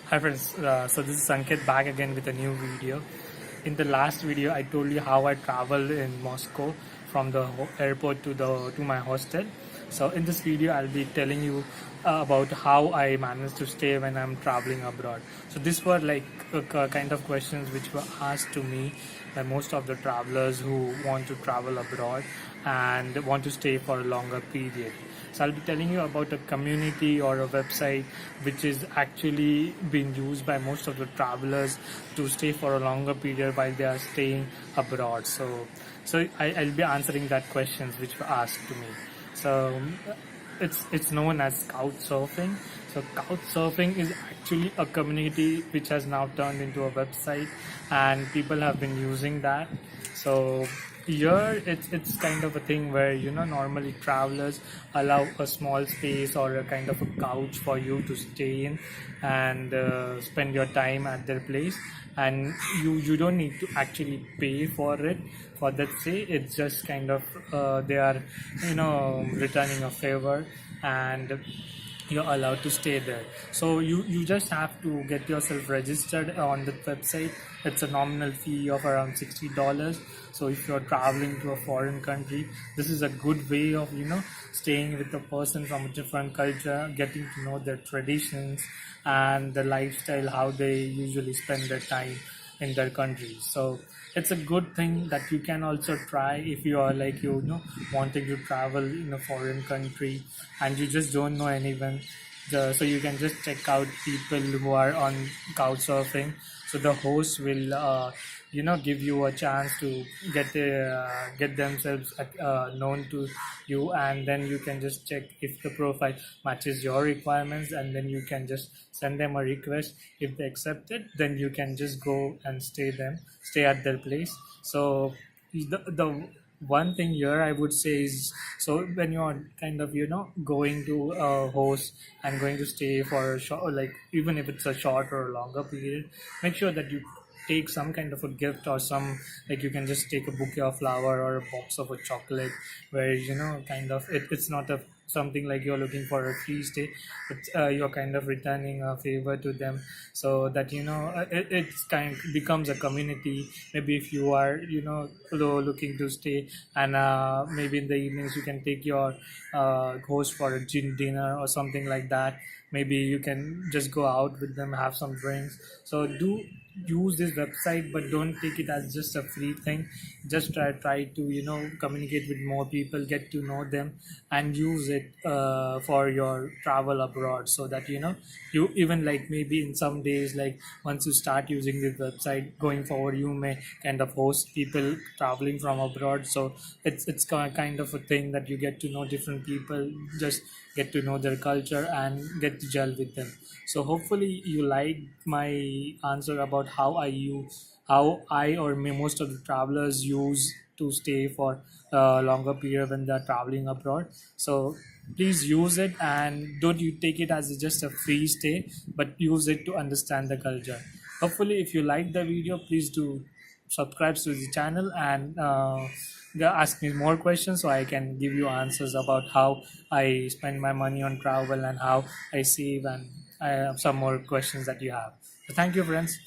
Hi friends, so this is Sanket back again with a new video. In the last video, I told you how I traveled in Moscow from the airport to my hostel. So in this video, I'll be telling you about how I managed to stay when I'm traveling abroad. So these were like kind of questions which were asked to me by most of the travelers who want to travel abroad and want to stay for a longer period. So I'll be telling you about a community or a website which is actually being used by most of the travelers to stay for a longer period while they are staying abroad. I'll be answering that questions which were asked to me. So it's known as couch surfing. So couch surfing is actually a community which has now turned into a website, and people have been using that. So here it's kind of a thing where normally travelers allow a small space or a kind of a couch for you to stay in and spend your time at their place, and you don't need to actually pay for it. For that say, it's just kind of they are returning a favor, and you're allowed to stay there. So you just have to get yourself registered on the website. It's a nominal fee of around $60. So if you're traveling to a foreign country, this is a good way of staying with a person from a different culture, getting to know their traditions and the lifestyle, how they usually spend their time in their country. So it's a good thing that you can also try if you are like wanting to travel in a foreign country and you just don't know anyone. So you can just check out people who are on couchsurfing. So the host will give you a chance to get themselves known to you, and then you can just check if the profile matches your requirements, and then you can just send them a request. If they accept it, then you can just go and stay at their place. So the one thing here I would say is, so when you're kind of going to a host and going to stay for a short, like even if it's a short or a longer period, make sure that you take some kind of a gift, or some, like you can just take a bouquet of flower or a box of a chocolate, where kind of it's not a something like you're looking for a free stay, but you're kind of returning a favor to them, so that it's kind becomes a community. Maybe if you are looking to stay, and maybe in the evenings you can take your host for a dinner or something like that. Maybe you can just go out with them, have some drinks. So do use this website, but don't take it as just a free thing. Just try to communicate with more people, get to know them, and use it for your travel abroad, so that you even, like maybe in some days, like once you start using this website going forward, you may kind of host people traveling from abroad. So it's kind of a thing that you get to know different people, just get to know their culture and get to gel with them. So hopefully you like my answer about how I or most of the travelers use to stay for a longer period when they're traveling abroad. So please use it, and don't you take it as just a free stay, but use it to understand the culture. Hopefully if you like the video, please do subscribe to the channel, and ask me more questions so I can give you answers about how I spend my money on travel and how I save, and I have some more questions that you have. So thank you, friends.